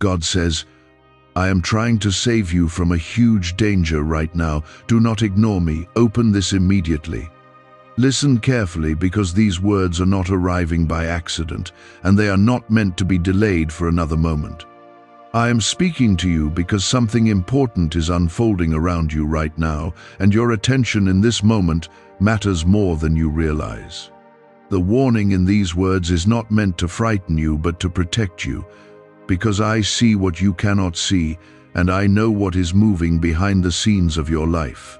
God says, I am trying to save you from a huge danger right now. Do not ignore me. Open this immediately. Listen carefully, because these words are not arriving by accident, and they are not meant to be delayed for another moment. I am speaking to you because something important is unfolding around you right now, and your attention in this moment matters more than you realize. The warning in these words is not meant to frighten you, but to protect you, because I see what you cannot see, and I know what is moving behind the scenes of your life.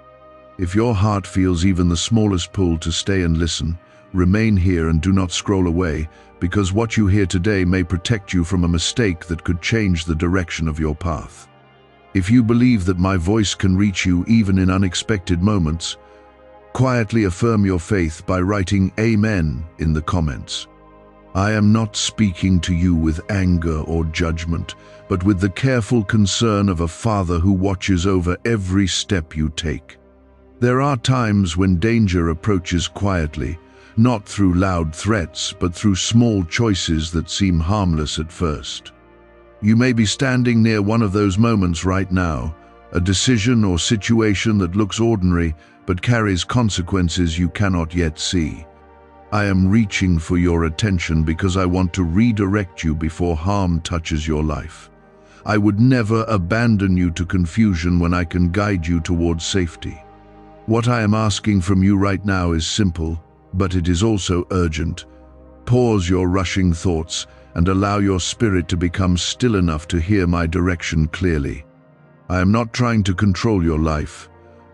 If your heart feels even the smallest pull to stay and listen, remain here and do not scroll away, because what you hear today may protect you from a mistake that could change the direction of your path. If you believe that my voice can reach you even in unexpected moments, quietly affirm your faith by writing Amen in the comments. I am not speaking to you with anger or judgment, but with the careful concern of a father who watches over every step you take. There are times when danger approaches quietly, not through loud threats, but through small choices that seem harmless at first. You may be standing near one of those moments right now, a decision or situation that looks ordinary but carries consequences you cannot yet see. I am reaching for your attention because I want to redirect you before harm touches your life. I would never abandon you to confusion when I can guide you towards safety. What I am asking from you right now is simple, but it is also urgent. Pause your rushing thoughts and allow your spirit to become still enough to hear my direction clearly. I am not trying to control your life,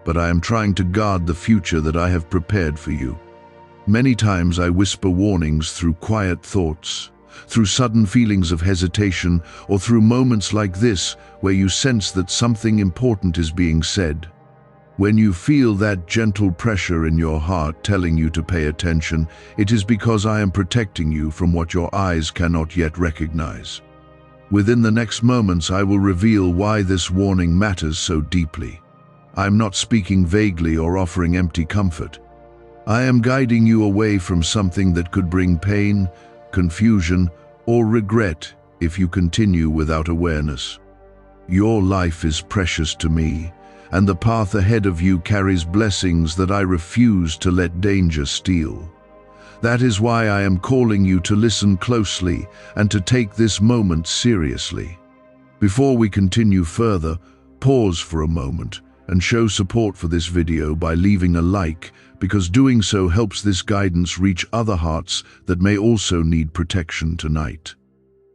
but I am trying to guard the future that I have prepared for you. Many times I whisper warnings through quiet thoughts, through sudden feelings of hesitation, or through moments like this where you sense that something important is being said. When you feel that gentle pressure in your heart telling you to pay attention, it is because I am protecting you from what your eyes cannot yet recognize. Within the next moments, I will reveal why this warning matters so deeply. I am not speaking vaguely or offering empty comfort. I am guiding you away from something that could bring pain, confusion, or regret if you continue without awareness. Your life is precious to me, and the path ahead of you carries blessings that I refuse to let danger steal. That is why I am calling you to listen closely and to take this moment seriously. Before we continue further, pause for a moment and show support for this video by leaving a like, because doing so helps this guidance reach other hearts that may also need protection tonight.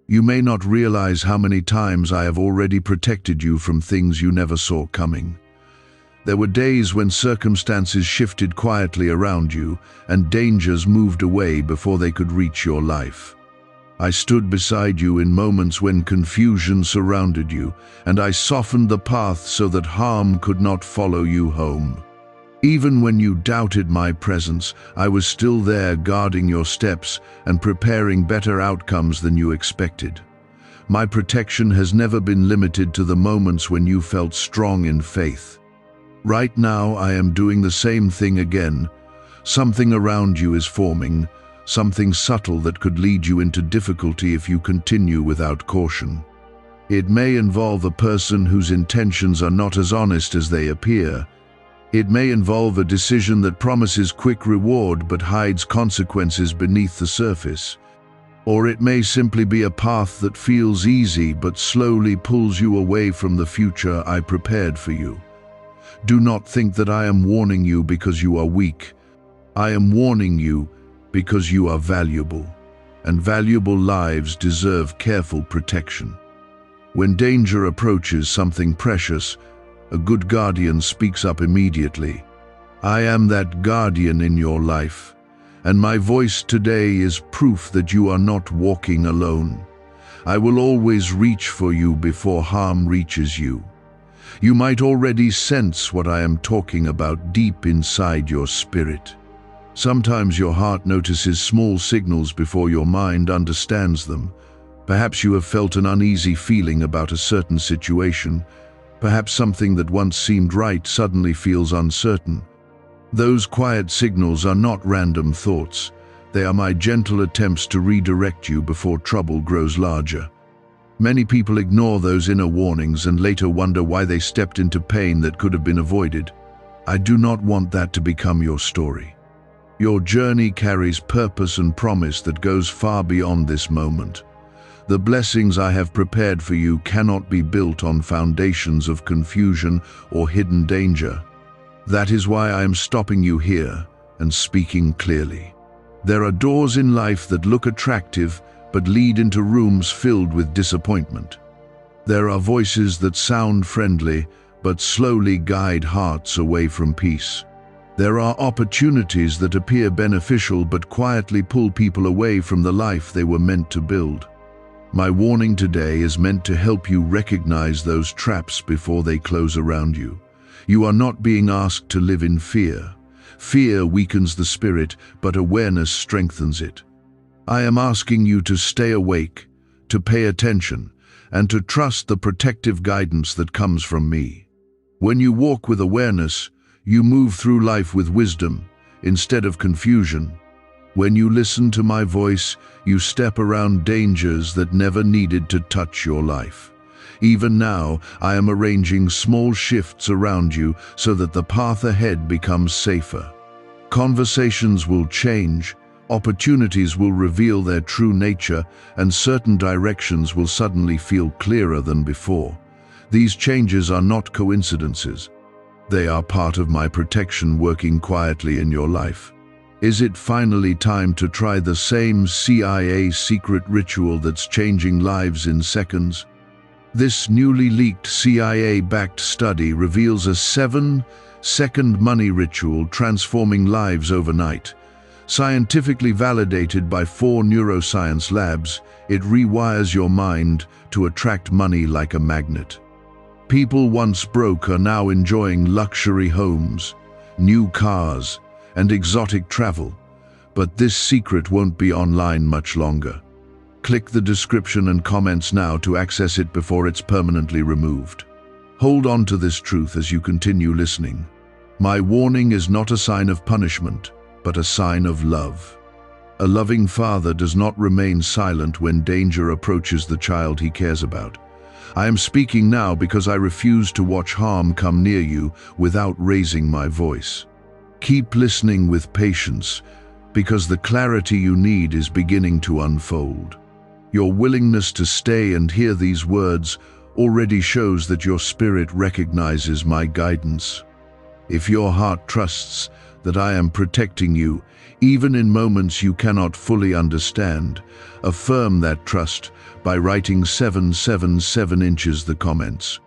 You may not realize how many times I have already protected you from things you never saw coming. There were days when circumstances shifted quietly around you and dangers moved away before they could reach your life. I stood beside you in moments when confusion surrounded you, and I softened the path so that harm could not follow you home. Even when you doubted my presence, I was still there, guarding your steps and preparing better outcomes than you expected. My protection has never been limited to the moments when you felt strong in faith. Right now, I am doing the same thing again. Something around you is forming, something subtle that could lead you into difficulty if you continue without caution. It may involve a person whose intentions are not as honest as they appear. It may involve a decision that promises quick reward but hides consequences beneath the surface. Or it may simply be a path that feels easy but slowly pulls you away from the future I prepared for you. Do not think that I am warning you because you are weak. I am warning you because you are valuable, and valuable lives deserve careful protection. When danger approaches something precious, a good guardian speaks up immediately. I am that guardian in your life, and my voice today is proof that you are not walking alone. I will always reach for you before harm reaches you. You might already sense what I am talking about deep inside your spirit. Sometimes your heart notices small signals before your mind understands them. Perhaps you have felt an uneasy feeling about a certain situation. Perhaps something that once seemed right suddenly feels uncertain. Those quiet signals are not random thoughts. They are my gentle attempts to redirect you before trouble grows larger. Many people ignore those inner warnings and later wonder why they stepped into pain that could have been avoided. I do not want that to become your story. Your journey carries purpose and promise that goes far beyond this moment. The blessings I have prepared for you cannot be built on foundations of confusion or hidden danger. That is why I am stopping you here and speaking clearly. There are doors in life that look attractive but lead into rooms filled with disappointment. There are voices that sound friendly but slowly guide hearts away from peace. There are opportunities that appear beneficial but quietly pull people away from the life they were meant to build. My warning today is meant to help you recognize those traps before they close around you. You are not being asked to live in fear. Fear weakens the spirit, but awareness strengthens it. I am asking you to stay awake, to pay attention, and to trust the protective guidance that comes from me. When you walk with awareness, you move through life with wisdom, instead of confusion. When you listen to my voice, you step around dangers that never needed to touch your life. Even now, I am arranging small shifts around you so that the path ahead becomes safer. Conversations will change, opportunities will reveal their true nature, and certain directions will suddenly feel clearer than before. These changes are not coincidences. They are part of my protection working quietly in your life. Is it finally time to try the same CIA secret ritual that's changing lives in seconds? This newly leaked CIA-backed study reveals a 7-second money ritual transforming lives overnight. Scientifically validated by 4 neuroscience labs, it rewires your mind to attract money like a magnet. People once broke are now enjoying luxury homes, new cars, and exotic travel. But this secret won't be online much longer. Click the description and comments now to access it before it's permanently removed. Hold on to this truth as you continue listening. My warning is not a sign of punishment, but a sign of love. A loving father does not remain silent when danger approaches the child he cares about. I am speaking now because I refuse to watch harm come near you without raising my voice. Keep listening with patience, because the clarity you need is beginning to unfold. Your willingness to stay and hear these words already shows that your spirit recognizes my guidance. If your heart trusts that I am protecting you, even in moments you cannot fully understand, affirm that trust by writing 777 inches the comments.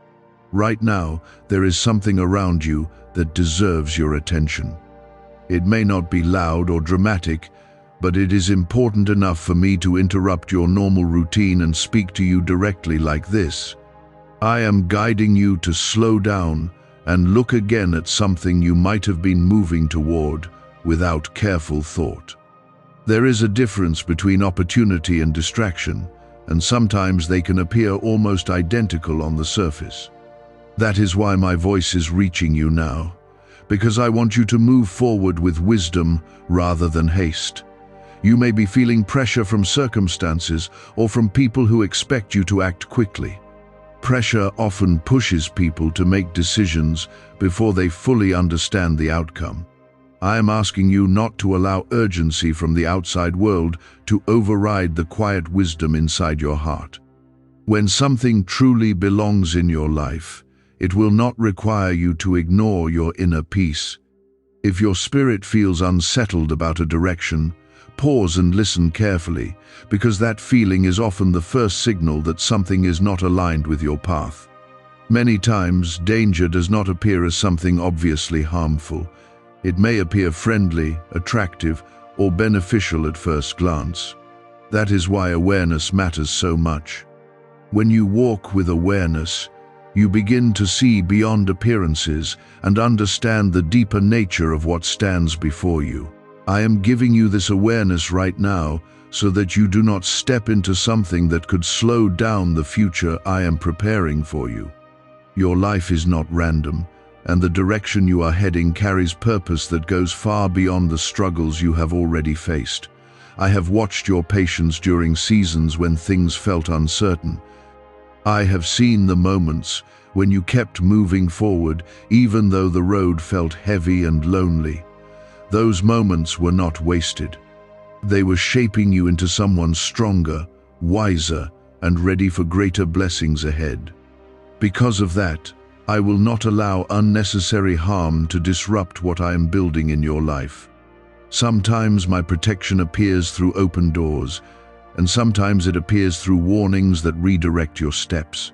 Right now, there is something around you that deserves your attention. It may not be loud or dramatic, but it is important enough for me to interrupt your normal routine and speak to you directly like this. I am guiding you to slow down and look again at something you might have been moving toward without careful thought. There is a difference between opportunity and distraction, and sometimes they can appear almost identical on the surface. That is why my voice is reaching you now, because I want you to move forward with wisdom rather than haste. You may be feeling pressure from circumstances or from people who expect you to act quickly. Pressure often pushes people to make decisions before they fully understand the outcome. I am asking you not to allow urgency from the outside world to override the quiet wisdom inside your heart. When something truly belongs in your life, it will not require you to ignore your inner peace. If your spirit feels unsettled about a direction, pause and listen carefully, because that feeling is often the first signal that something is not aligned with your path. Many times, danger does not appear as something obviously harmful. It may appear friendly, attractive, or beneficial at first glance. That is why awareness matters so much. When you walk with awareness, you begin to see beyond appearances and understand the deeper nature of what stands before you. I am giving you this awareness right now so that you do not step into something that could slow down the future I am preparing for you. Your life is not random, and the direction you are heading carries purpose that goes far beyond the struggles you have already faced. I have watched your patience during seasons when things felt uncertain. I have seen the moments when you kept moving forward even though the road felt heavy and lonely. Those moments were not wasted. They were shaping you into someone stronger, wiser, and ready for greater blessings ahead. Because of that, I will not allow unnecessary harm to disrupt what I am building in your life. Sometimes my protection appears through open doors, and sometimes it appears through warnings that redirect your steps.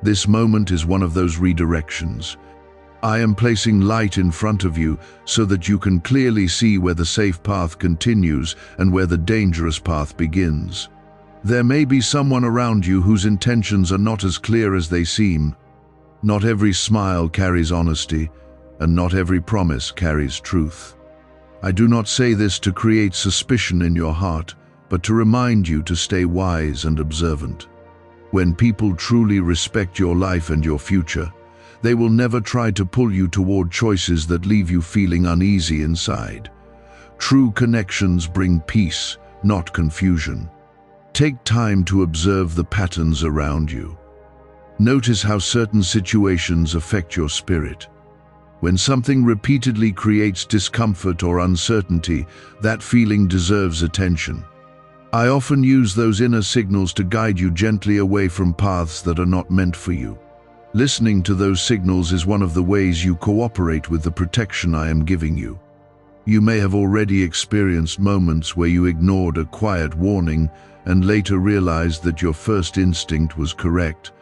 This moment is one of those redirections. I am placing light in front of you so that you can clearly see where the safe path continues and where the dangerous path begins. There may be someone around you whose intentions are not as clear as they seem. Not every smile carries honesty, and not every promise carries truth. I do not say this to create suspicion in your heart, but to remind you to stay wise and observant. When people truly respect your life and your future, they will never try to pull you toward choices that leave you feeling uneasy inside. True connections bring peace, not confusion. Take time to observe the patterns around you. Notice how certain situations affect your spirit. When something repeatedly creates discomfort or uncertainty, that feeling deserves attention. I often use those inner signals to guide you gently away from paths that are not meant for you. Listening to those signals is one of the ways you cooperate with the protection I am giving you. You may have already experienced moments where you ignored a quiet warning and later realized that your first instinct was correct.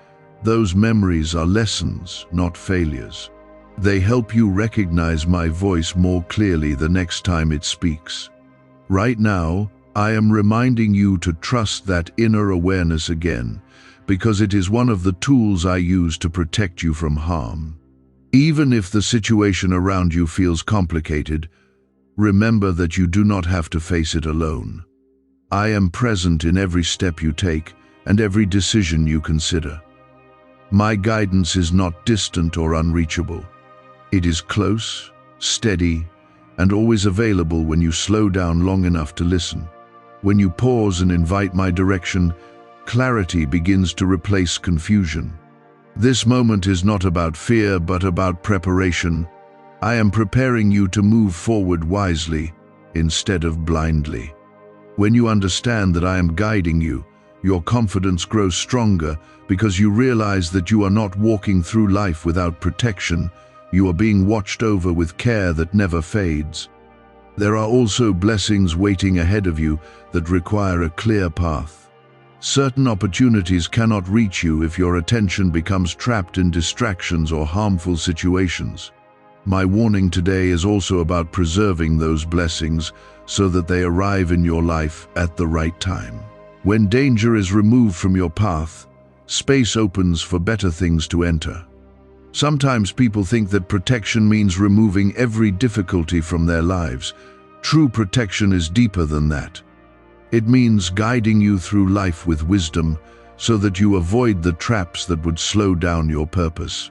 Those memories are lessons, not failures. They help you recognize my voice more clearly the next time it speaks. Right now, I am reminding you to trust that inner awareness again, because it is one of the tools I use to protect you from harm. Even if the situation around you feels complicated, remember that you do not have to face it alone. I am present in every step you take and every decision you consider. My guidance is not distant or unreachable. It is close, steady, and always available when you slow down long enough to listen. When you pause and invite my direction, clarity begins to replace confusion. This moment is not about fear, but about preparation. I am preparing you to move forward wisely instead of blindly. When you understand that I am guiding you, your confidence grows stronger because you realize that you are not walking through life without protection. You are being watched over with care that never fades. There are also blessings waiting ahead of you that require a clear path. Certain opportunities cannot reach you if your attention becomes trapped in distractions or harmful situations. My warning today is also about preserving those blessings so that they arrive in your life at the right time. When danger is removed from your path, space opens for better things to enter. Sometimes people think that protection means removing every difficulty from their lives. True protection is deeper than that. It means guiding you through life with wisdom so that you avoid the traps that would slow down your purpose.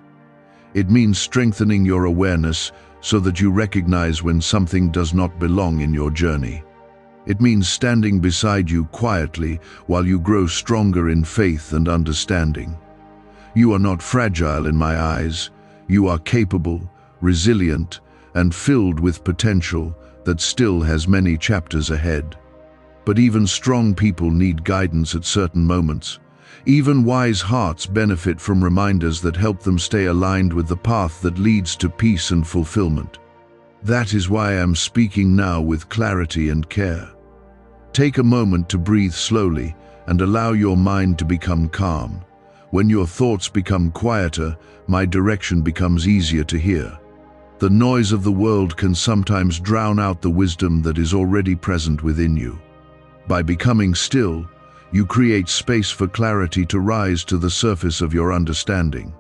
It means strengthening your awareness so that you recognize when something does not belong in your journey. It means standing beside you quietly while you grow stronger in faith and understanding. You are not fragile in my eyes. You are capable, resilient, and filled with potential that still has many chapters ahead. But even strong people need guidance at certain moments. Even wise hearts benefit from reminders that help them stay aligned with the path that leads to peace and fulfillment. That is why I am speaking now with clarity and care. Take a moment to breathe slowly and allow your mind to become calm. When your thoughts become quieter, my direction becomes easier to hear. The noise of the world can sometimes drown out the wisdom that is already present within you. By becoming still, you create space for clarity to rise to the surface of your understanding.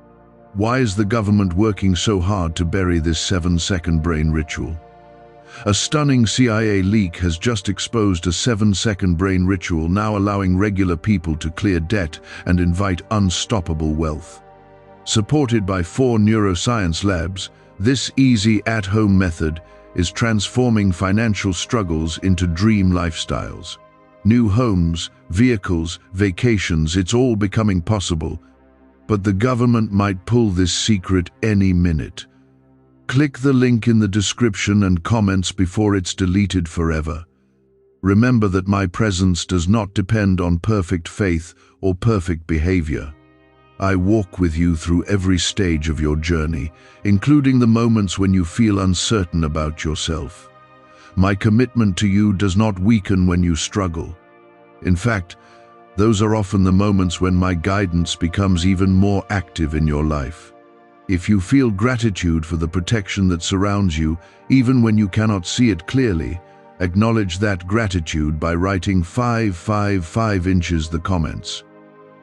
Why is the government working so hard to bury this 7-second brain ritual? A stunning CIA leak has just exposed a 7-second brain ritual now allowing regular people to clear debt and invite unstoppable wealth. Supported by 4 neuroscience labs, this easy at-home method is transforming financial struggles into dream lifestyles. New homes, vehicles, vacations, it's all becoming possible but the government might pull this secret any minute. Click the link in the description and comments before it's deleted forever. Remember that my presence does not depend on perfect faith or perfect behavior. I walk with you through every stage of your journey, including the moments when you feel uncertain about yourself. My commitment to you does not weaken when you struggle. In fact, those are often the moments when my guidance becomes even more active in your life. If you feel gratitude for the protection that surrounds you, even when you cannot see it clearly, acknowledge that gratitude by writing 555 inches the comments.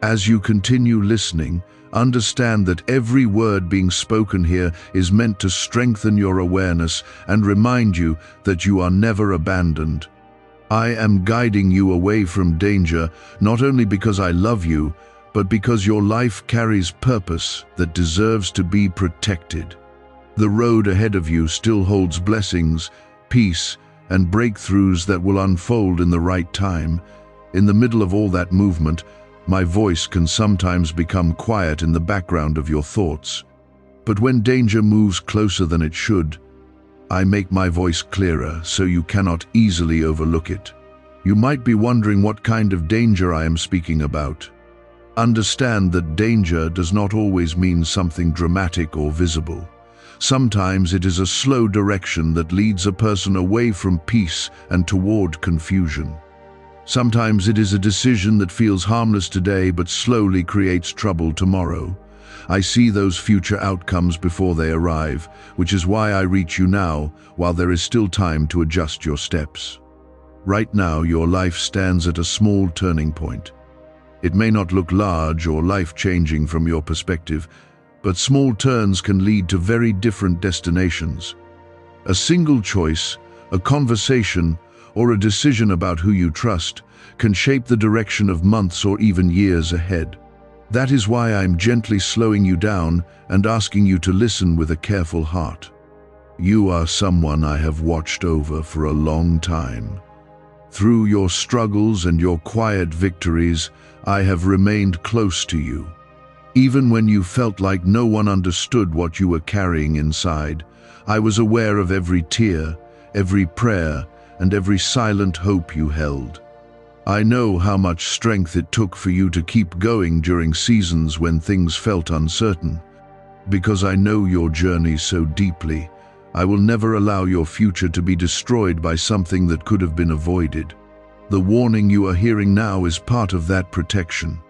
As you continue listening, understand that every word being spoken here is meant to strengthen your awareness and remind you that you are never abandoned. I am guiding you away from danger, not only because I love you, but because your life carries purpose that deserves to be protected. The road ahead of you still holds blessings, peace, and breakthroughs that will unfold in the right time. In the middle of all that movement, my voice can sometimes become quiet in the background of your thoughts. But when danger moves closer than it should, I make my voice clearer so you cannot easily overlook it. You might be wondering what kind of danger I am speaking about. Understand that danger does not always mean something dramatic or visible. Sometimes it is a slow direction that leads a person away from peace and toward confusion. Sometimes it is a decision that feels harmless today but slowly creates trouble tomorrow. I see those future outcomes before they arrive, which is why I reach you now, while there is still time to adjust your steps. Right now, your life stands at a small turning point. It may not look large or life-changing from your perspective, but small turns can lead to very different destinations. A single choice, a conversation, or a decision about who you trust can shape the direction of months or even years ahead. That is why I'm gently slowing you down and asking you to listen with a careful heart. You are someone I have watched over for a long time. Through your struggles and your quiet victories, I have remained close to you. Even when you felt like no one understood what you were carrying inside, I was aware of every tear, every prayer, and every silent hope you held. I know how much strength it took for you to keep going during seasons when things felt uncertain. Because I know your journey so deeply, I will never allow your future to be destroyed by something that could have been avoided. The warning you are hearing now is part of that protection.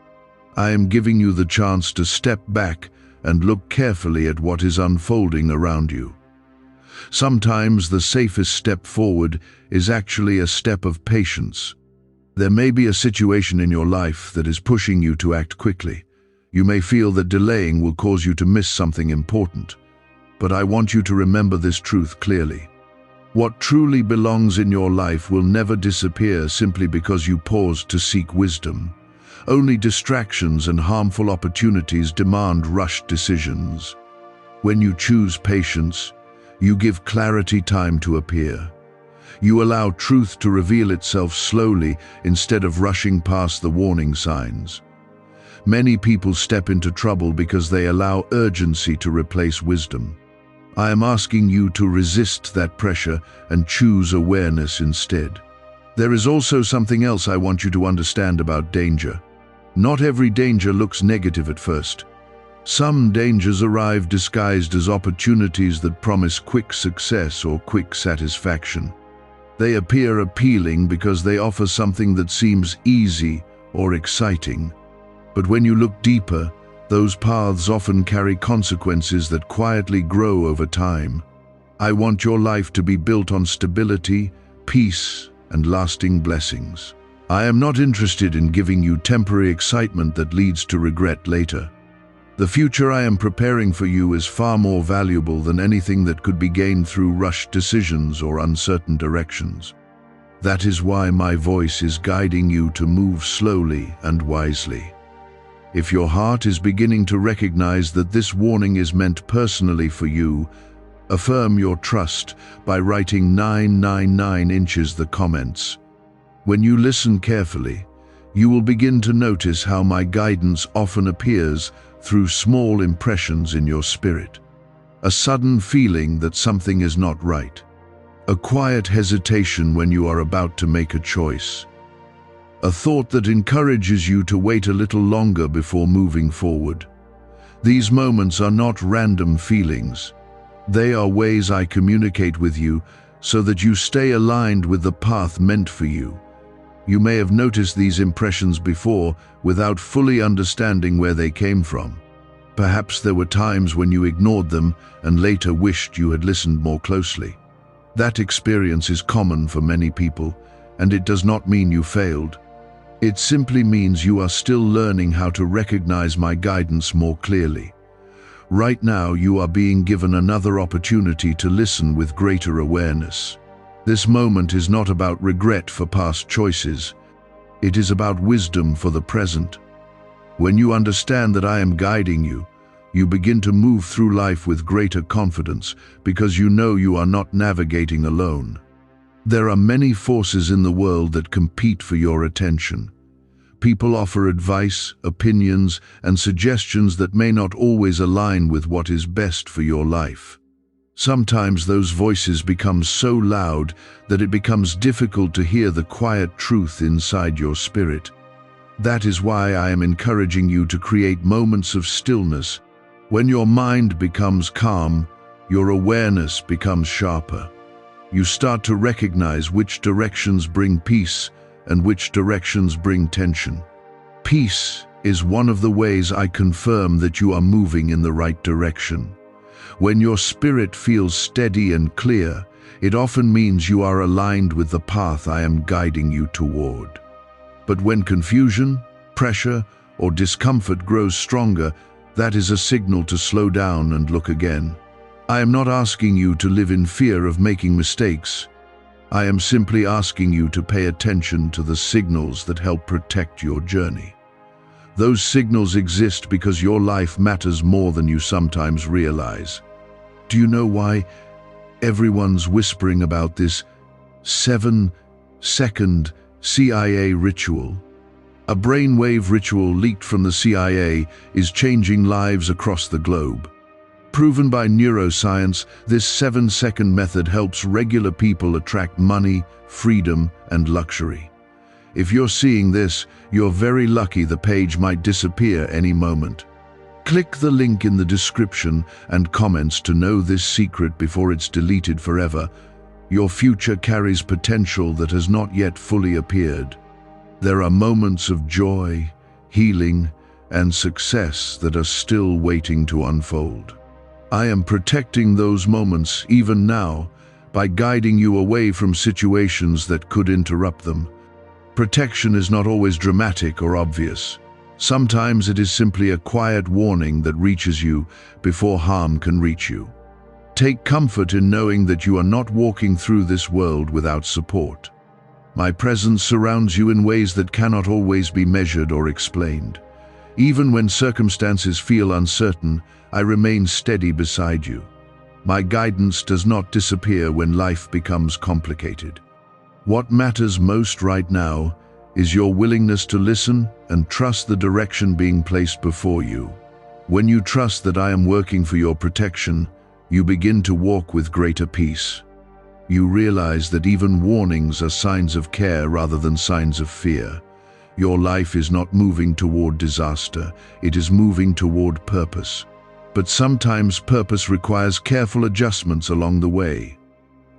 I am giving you the chance to step back and look carefully at what is unfolding around you. Sometimes the safest step forward is actually a step of patience. There may be a situation in your life that is pushing you to act quickly. You may feel that delaying will cause you to miss something important. But I want you to remember this truth clearly. What truly belongs in your life will never disappear simply because you paused to seek wisdom. Only distractions and harmful opportunities demand rushed decisions. When you choose patience, you give clarity time to appear. You allow truth to reveal itself slowly instead of rushing past the warning signs. Many people step into trouble because they allow urgency to replace wisdom. I am asking you to resist that pressure and choose awareness instead. There is also something else I want you to understand about danger. Not every danger looks negative at first. Some dangers arrive disguised as opportunities that promise quick success or quick satisfaction. They appear appealing because they offer something that seems easy or exciting. But when you look deeper, those paths often carry consequences that quietly grow over time. I want your life to be built on stability, peace, and lasting blessings. I am not interested in giving you temporary excitement that leads to regret later. The future I am preparing for you is far more valuable than anything that could be gained through rushed decisions or uncertain directions. That is why my voice is guiding you to move slowly and wisely. If your heart is beginning to recognize that this warning is meant personally for you, affirm your trust by writing 999 inches the comments. When you listen carefully, you will begin to notice how my guidance often appears through small impressions in your spirit. A sudden feeling that something is not right. A quiet hesitation when you are about to make a choice. A thought that encourages you to wait a little longer before moving forward. These moments are not random feelings. They are ways I communicate with you so that you stay aligned with the path meant for you. You may have noticed these impressions before without fully understanding where they came from. Perhaps there were times when you ignored them and later wished you had listened more closely. That experience is common for many people, and it does not mean you failed. It simply means you are still learning how to recognize my guidance more clearly. Right now, you are being given another opportunity to listen with greater awareness. This moment is not about regret for past choices. It is about wisdom for the present. When you understand that I am guiding you, you begin to move through life with greater confidence because you know you are not navigating alone. There are many forces in the world that compete for your attention. People offer advice, opinions, and suggestions that may not always align with what is best for your life. Sometimes those voices become so loud that it becomes difficult to hear the quiet truth inside your spirit. That is why I am encouraging you to create moments of stillness. When your mind becomes calm, your awareness becomes sharper. You start to recognize which directions bring peace and which directions bring tension. Peace is one of the ways I confirm that you are moving in the right direction. When your spirit feels steady and clear, it often means you are aligned with the path I am guiding you toward. But when confusion, pressure, or discomfort grows stronger, that is a signal to slow down and look again. I am not asking you to live in fear of making mistakes. I am simply asking you to pay attention to the signals that help protect your journey. Those signals exist because your life matters more than you sometimes realize. Do you know why everyone's whispering about this 7-second CIA ritual? A brainwave ritual leaked from the CIA is changing lives across the globe. Proven by neuroscience, this 7-second method helps regular people attract money, freedom, and luxury. If you're seeing this, you're very lucky. The page might disappear any moment. Click the link in the description and comments to know this secret before it's deleted forever. Your future carries potential that has not yet fully appeared. There are moments of joy, healing, and success that are still waiting to unfold. I am protecting those moments even now by guiding you away from situations that could interrupt them. Protection is not always dramatic or obvious. Sometimes it is simply a quiet warning that reaches you before harm can reach you. Take comfort in knowing that you are not walking through this world without support. My presence surrounds you in ways that cannot always be measured or explained. Even when circumstances feel uncertain, I remain steady beside you. My guidance does not disappear when life becomes complicated. What matters most right now is your willingness to listen and trust the direction being placed before you. When you trust that I am working for your protection, you begin to walk with greater peace. You realize that even warnings are signs of care rather than signs of fear. Your life is not moving toward disaster, it is moving toward purpose. But sometimes purpose requires careful adjustments along the way.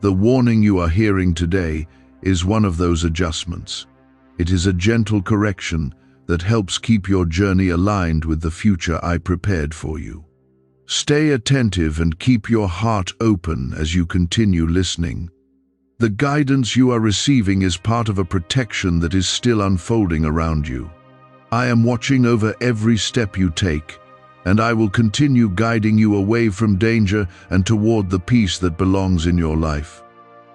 The warning you are hearing today is one of those adjustments. It is a gentle correction that helps keep your journey aligned with the future I prepared for you. Stay attentive and keep your heart open as you continue listening. The guidance you are receiving is part of a protection that is still unfolding around you. I am watching over every step you take, and I will continue guiding you away from danger and toward the peace that belongs in your life.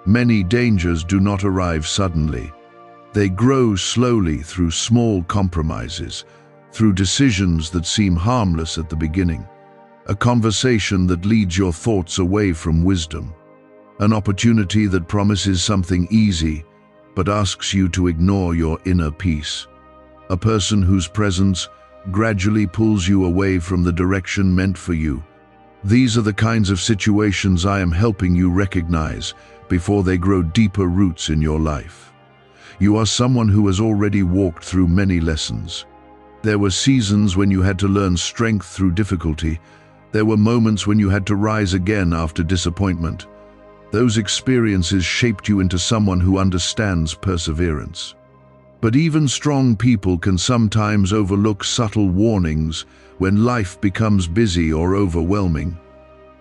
Many dangers do not arrive suddenly. They grow slowly through small compromises, through decisions that seem harmless at the beginning. A conversation that leads your thoughts away from wisdom. An opportunity that promises something easy, but asks you to ignore your inner peace. A person whose presence gradually pulls you away from the direction meant for you. These are the kinds of situations I am helping you recognize before they grow deeper roots in your life. You are someone who has already walked through many lessons. There were seasons when you had to learn strength through difficulty. There were moments when you had to rise again after disappointment. Those experiences shaped you into someone who understands perseverance. But even strong people can sometimes overlook subtle warnings when life becomes busy or overwhelming.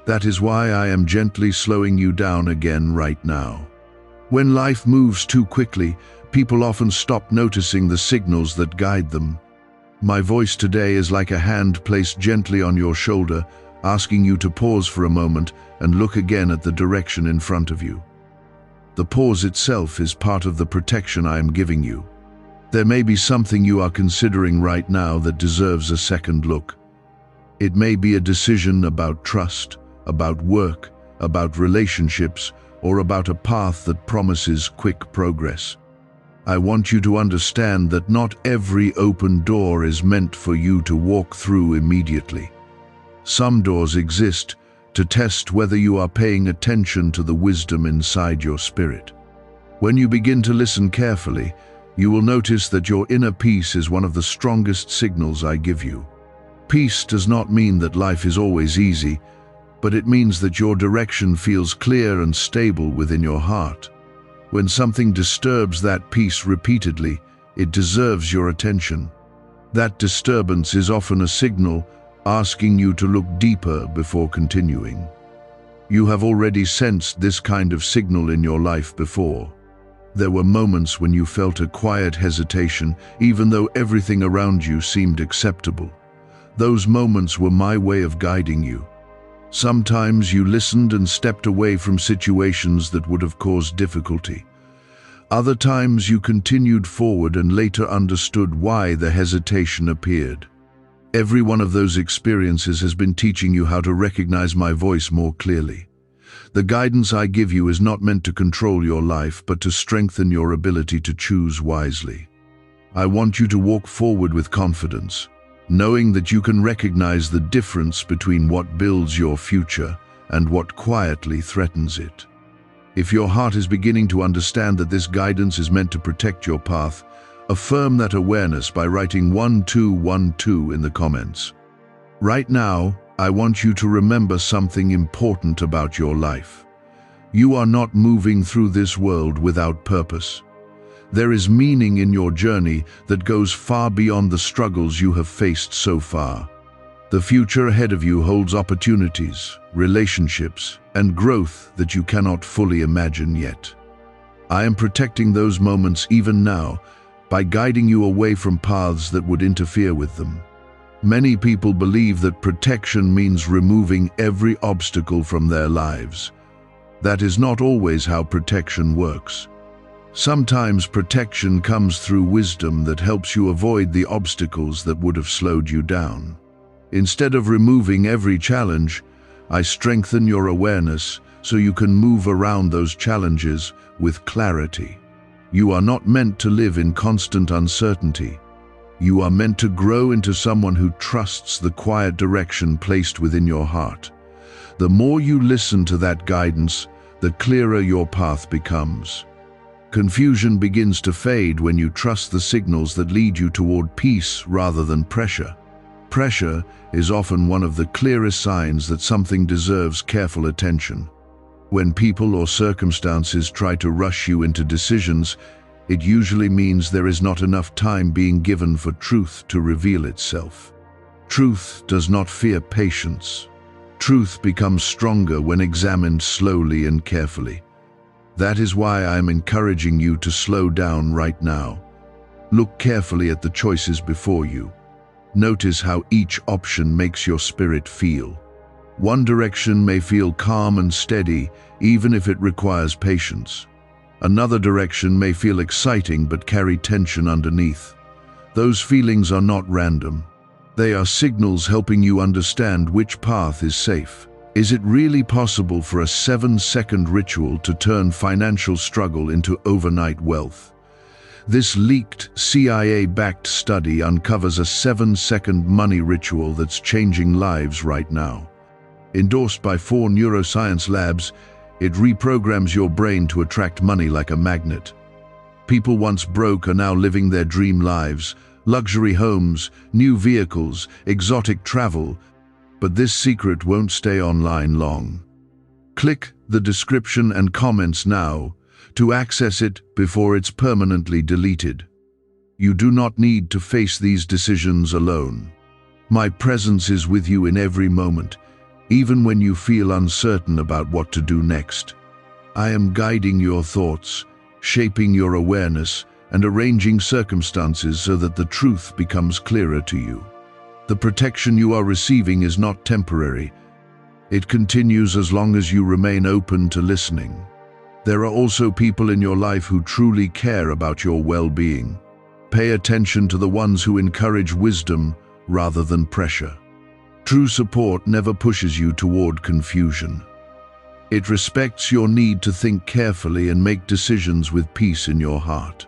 That is why I am gently slowing you down again right now. When life moves too quickly, people often stop noticing the signals that guide them. My voice today is like a hand placed gently on your shoulder, asking you to pause for a moment and look again at the direction in front of you. The pause itself is part of the protection I am giving you. There may be something you are considering right now that deserves a second look. It may be a decision about trust, about work, about relationships, or about a path that promises quick progress. I want you to understand that not every open door is meant for you to walk through immediately. Some doors exist to test whether you are paying attention to the wisdom inside your spirit. When you begin to listen carefully, you will notice that your inner peace is one of the strongest signals I give you. Peace does not mean that life is always easy, but it means that your direction feels clear and stable within your heart. When something disturbs that peace repeatedly, it deserves your attention. That disturbance is often a signal asking you to look deeper before continuing. You have already sensed this kind of signal in your life before. There were moments when you felt a quiet hesitation, even though everything around you seemed acceptable. Those moments were my way of guiding you. Sometimes you listened and stepped away from situations that would have caused difficulty. Other times you continued forward and later understood why the hesitation appeared. Every one of those experiences has been teaching you how to recognize my voice more clearly. The guidance I give you is not meant to control your life, but to strengthen your ability to choose wisely. I want you to walk forward with confidence, knowing that you can recognize the difference between what builds your future and what quietly threatens it. If your heart is beginning to understand that this guidance is meant to protect your path, affirm that awareness by writing 1212 in the comments. Right now, I want you to remember something important about your life. You are not moving through this world without purpose. There is meaning in your journey that goes far beyond the struggles you have faced so far. The future ahead of you holds opportunities, relationships, and growth that you cannot fully imagine yet. I am protecting those moments even now by guiding you away from paths that would interfere with them. Many people believe that protection means removing every obstacle from their lives. That is not always how protection works. Sometimes protection comes through wisdom that helps you avoid the obstacles that would have slowed you down. Instead of removing every challenge, I strengthen your awareness so you can move around those challenges with clarity. You are not meant to live in constant uncertainty. You are meant to grow into someone who trusts the quiet direction placed within your heart. The more you listen to that guidance, the clearer your path becomes. Confusion begins to fade when you trust the signals that lead you toward peace rather than pressure. Pressure is often one of the clearest signs that something deserves careful attention. When people or circumstances try to rush you into decisions, it usually means there is not enough time being given for truth to reveal itself. Truth does not fear patience. Truth becomes stronger when examined slowly and carefully. That is why I am encouraging you to slow down right now. Look carefully at the choices before you. Notice how each option makes your spirit feel. One direction may feel calm and steady, even if it requires patience. Another direction may feel exciting but carry tension underneath. Those feelings are not random. They are signals helping you understand which path is safe. Is it really possible for a 7-second ritual to turn financial struggle into overnight wealth? This leaked CIA-backed study uncovers a 7-second money ritual that's changing lives right now. Endorsed by 4 neuroscience labs, it reprograms your brain to attract money like a magnet. People once broke are now living their dream lives, luxury homes, new vehicles, exotic travel, but this secret won't stay online long. Click the description and comments now to access it before it's permanently deleted. You do not need to face these decisions alone. My presence is with you in every moment, even when you feel uncertain about what to do next. I am guiding your thoughts, shaping your awareness, and arranging circumstances so that the truth becomes clearer to you. The protection you are receiving is not temporary. It continues as long as you remain open to listening. There are also people in your life who truly care about your well-being. Pay attention to the ones who encourage wisdom rather than pressure. True support never pushes you toward confusion. It respects your need to think carefully and make decisions with peace in your heart.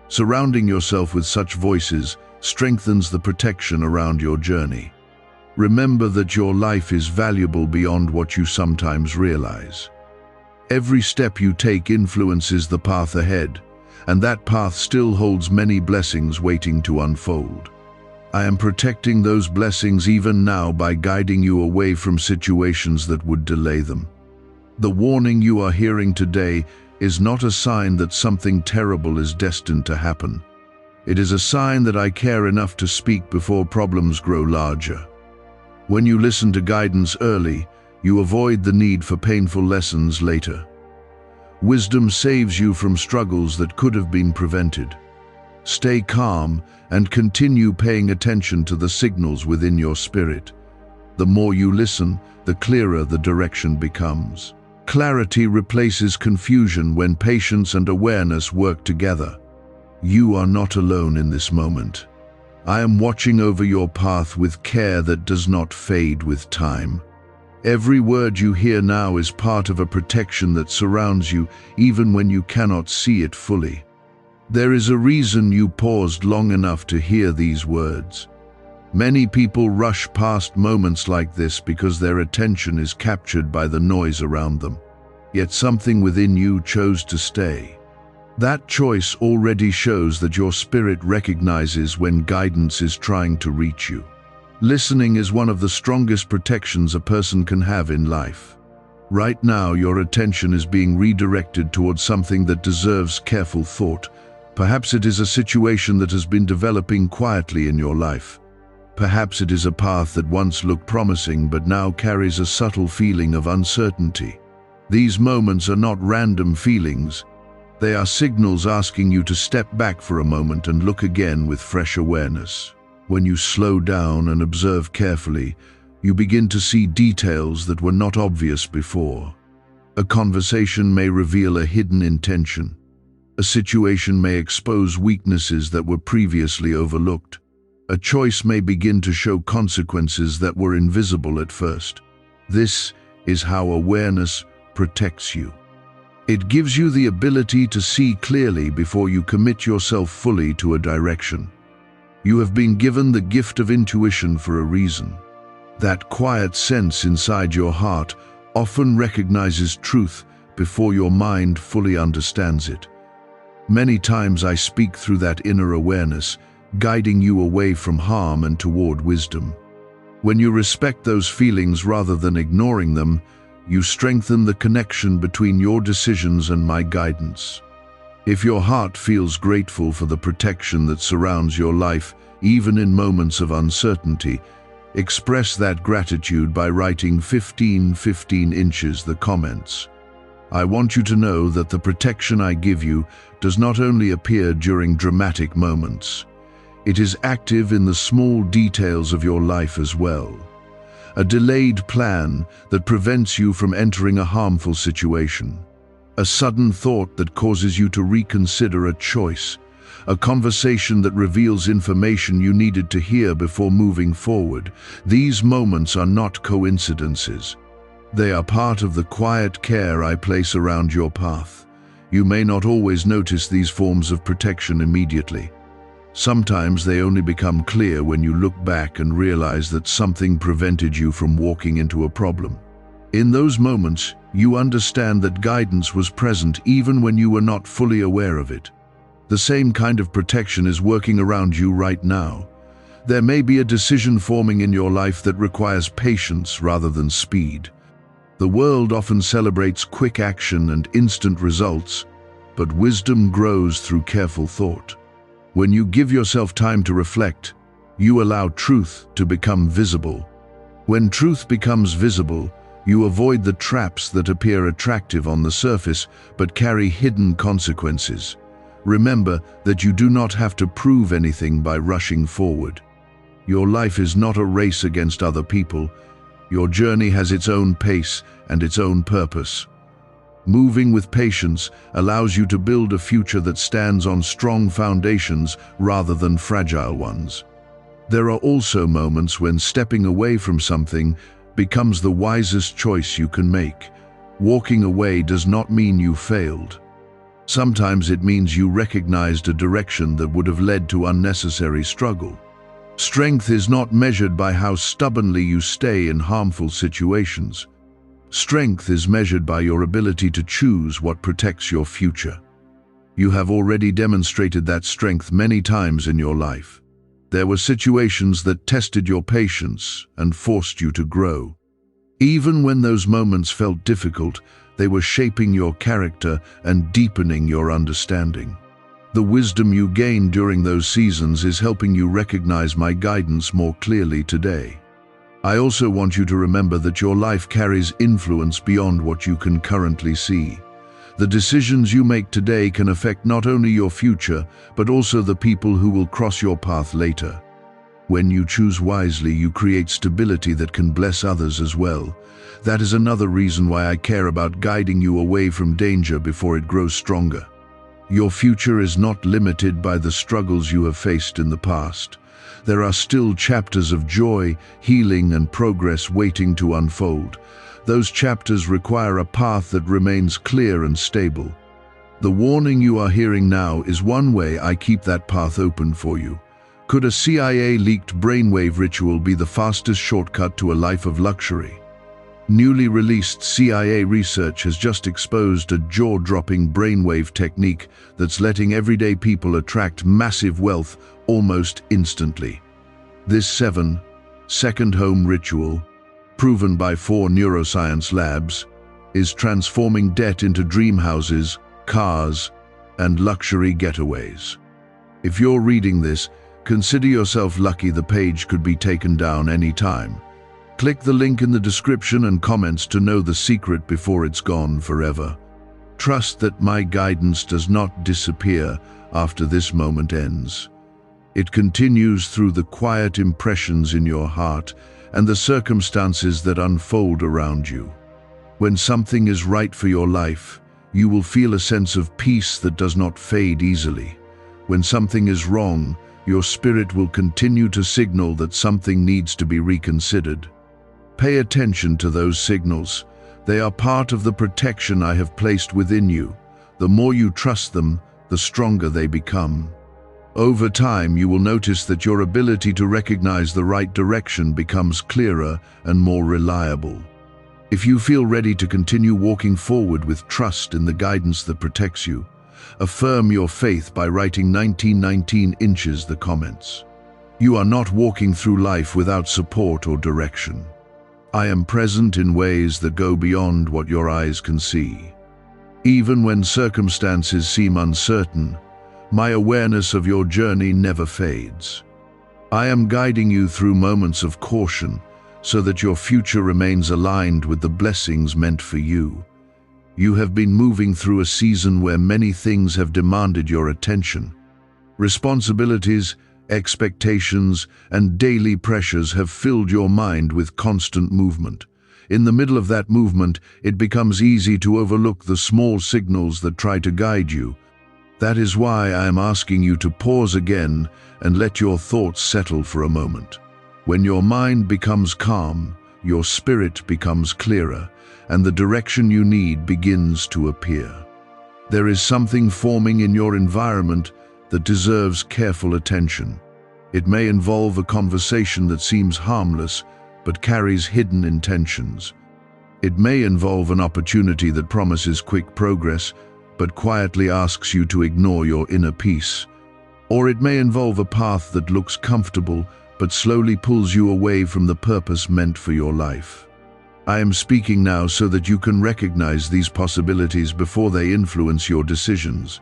Surrounding yourself with such voices strengthens the protection around your journey. Remember that your life is valuable beyond what you sometimes realize. Every step you take influences the path ahead, and that path still holds many blessings waiting to unfold. I am protecting those blessings even now by guiding you away from situations that would delay them. The warning you are hearing today is not a sign that something terrible is destined to happen. It is a sign that I care enough to speak before problems grow larger. When you listen to guidance early, you avoid the need for painful lessons later. Wisdom saves you from struggles that could have been prevented. Stay calm and continue paying attention to the signals within your spirit. The more you listen, the clearer the direction becomes. Clarity replaces confusion when patience and awareness work together. You are not alone in this moment. I am watching over your path with care that does not fade with time. Every word you hear now is part of a protection that surrounds you even when you cannot see it fully. There is a reason you paused long enough to hear these words. Many people rush past moments like this because their attention is captured by the noise around them. Yet something within you chose to stay. That choice already shows that your spirit recognizes when guidance is trying to reach you. Listening is one of the strongest protections a person can have in life. Right now, your attention is being redirected towards something that deserves careful thought. Perhaps it is a situation that has been developing quietly in your life. Perhaps it is a path that once looked promising but now carries a subtle feeling of uncertainty. These moments are not random feelings. They are signals asking you to step back for a moment and look again with fresh awareness. When you slow down and observe carefully, you begin to see details that were not obvious before. A conversation may reveal a hidden intention. A situation may expose weaknesses that were previously overlooked. A choice may begin to show consequences that were invisible at first. This is how awareness protects you. It gives you the ability to see clearly before you commit yourself fully to a direction. You have been given the gift of intuition for a reason. That quiet sense inside your heart often recognizes truth before your mind fully understands it. Many times I speak through that inner awareness, guiding you away from harm and toward wisdom. When you respect those feelings rather than ignoring them, you strengthen the connection between your decisions and my guidance. If your heart feels grateful for the protection that surrounds your life, even in moments of uncertainty, express that gratitude by writing 15 inches the comments. I want you to know that the protection I give you does not only appear during dramatic moments. It is active in the small details of your life as well. A delayed plan that prevents you from entering a harmful situation. A sudden thought that causes you to reconsider a choice. A conversation that reveals information you needed to hear before moving forward. These moments are not coincidences. They are part of the quiet care I place around your path, You may not always notice these forms of protection immediately. Sometimes they only become clear when you look back and realize that something prevented you from walking into a problem. In those moments, you understand that guidance was present even when you were not fully aware of it. The same kind of protection is working around you right now. There may be a decision forming in your life that requires patience rather than speed. The world often celebrates quick action and instant results, but wisdom grows through careful thought. When you give yourself time to reflect, you allow truth to become visible. When truth becomes visible, you avoid the traps that appear attractive on the surface but carry hidden consequences. Remember that you do not have to prove anything by rushing forward. Your life is not a race against other people. Your journey has its own pace and its own purpose. Moving with patience allows you to build a future that stands on strong foundations rather than fragile ones. There are also moments when stepping away from something becomes the wisest choice you can make. Walking away does not mean you failed. Sometimes it means you recognized a direction that would have led to unnecessary struggle. Strength is not measured by how stubbornly you stay in harmful situations. Strength is measured by your ability to choose what protects your future. You have already demonstrated that strength many times in your life. There were situations that tested your patience and forced you to grow. Even when those moments felt difficult, they were shaping your character and deepening your understanding. The wisdom you gained during those seasons is helping you recognize my guidance more clearly today. I also want you to remember that your life carries influence beyond what you can currently see. The decisions you make today can affect not only your future, but also the people who will cross your path later. When you choose wisely, you create stability that can bless others as well. That is another reason why I care about guiding you away from danger before it grows stronger. Your future is not limited by the struggles you have faced in the past. There are still chapters of joy, healing, and progress waiting to unfold. Those chapters require a path that remains clear and stable. The warning you are hearing now is one way I keep that path open for you. Could a CIA-leaked brainwave ritual be the fastest shortcut to a life of luxury? Newly released CIA research has just exposed a jaw-dropping brainwave technique that's letting everyday people attract massive wealth almost instantly. This 7-second home ritual, proven by 4 neuroscience labs, is transforming debt into dream houses, cars, and luxury getaways. If you're reading this, consider yourself lucky. The page could be taken down any time. Click the link in the description and comments to know the secret before it's gone forever. Trust that my guidance does not disappear after this moment ends. It continues through the quiet impressions in your heart and the circumstances that unfold around you. When something is right for your life, you will feel a sense of peace that does not fade easily. When something is wrong, your spirit will continue to signal that something needs to be reconsidered. Pay attention to those signals. They are part of the protection I have placed within you. The more you trust them, the stronger they become. Over time, you will notice that your ability to recognize the right direction becomes clearer and more reliable. If you feel ready to continue walking forward with trust in the guidance that protects you, affirm your faith by writing 1919 inches the comments. You are not walking through life without support or direction. I am present in ways that go beyond what your eyes can see. Even when circumstances seem uncertain, my awareness of your journey never fades. I am guiding you through moments of caution so that your future remains aligned with the blessings meant for you. You have been moving through a season where many things have demanded your attention. Responsibilities, expectations, and daily pressures have filled your mind with constant movement. In the middle of that movement, it becomes easy to overlook the small signals that try to guide you. That is why I am asking you to pause again and let your thoughts settle for a moment. When your mind becomes calm, your spirit becomes clearer, and the direction you need begins to appear. There is something forming in your environment that deserves careful attention. It may involve a conversation that seems harmless but carries hidden intentions. It may involve an opportunity that promises quick progress but quietly asks you to ignore your inner peace. Or it may involve a path that looks comfortable but slowly pulls you away from the purpose meant for your life. I am speaking now so that you can recognize these possibilities before they influence your decisions.